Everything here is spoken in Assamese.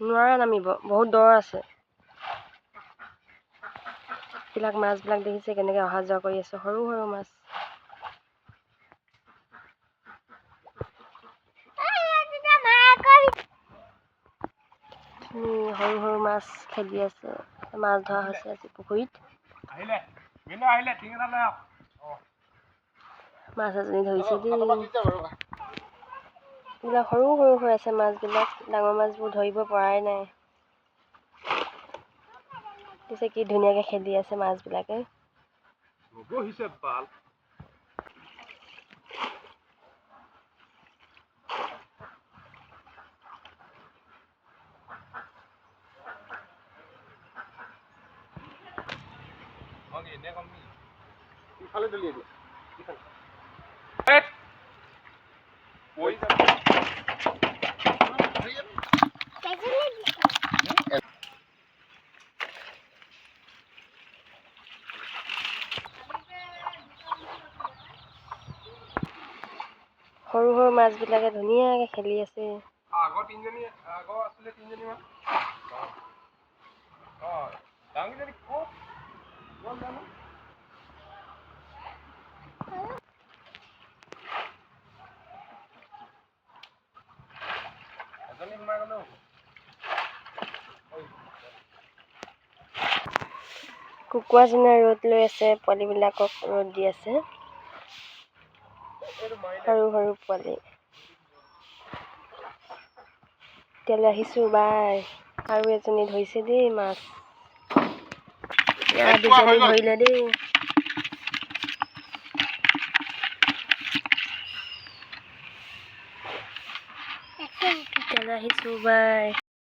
নোৱাৰা নামিব, বহুত দ আছে। এইবিলাক মাছবিলাক দেখিছে কেনেকৈ অহা যোৱা কৰি আছে, সৰু সৰু মাছ। সৰু সৰু মাছ খেলি আছে, মাছ ধৰা হৈছে আজি পুখুৰীত। মাছ এজনী ধৰিছে দেই। এইবিলাক সৰু সৰু হৈ আছে মাছবিলাক, ডাঙৰ মাছবোৰ ধৰিব পৰাই নাই। পিছে কি ধুনীয়াকৈ খেলি আছে মাছবিলাকে। সৰু সৰু মাছবিলাকে ধুনীয়াকৈ খেলি আছে। কুকুৰাজনীয়ে ৰ'দ লৈ আছে, পোৱালীবিলাকক ৰ'দ দি আছে। সৰু সৰু পোৱালি। এতিয়ালৈ আহিছোঁ বাই। আৰু এজনী ধৰিছে দেই মাছ। দুজনী ধৰিলে দেই। এতিয়ালৈ আহিছোঁ বাই।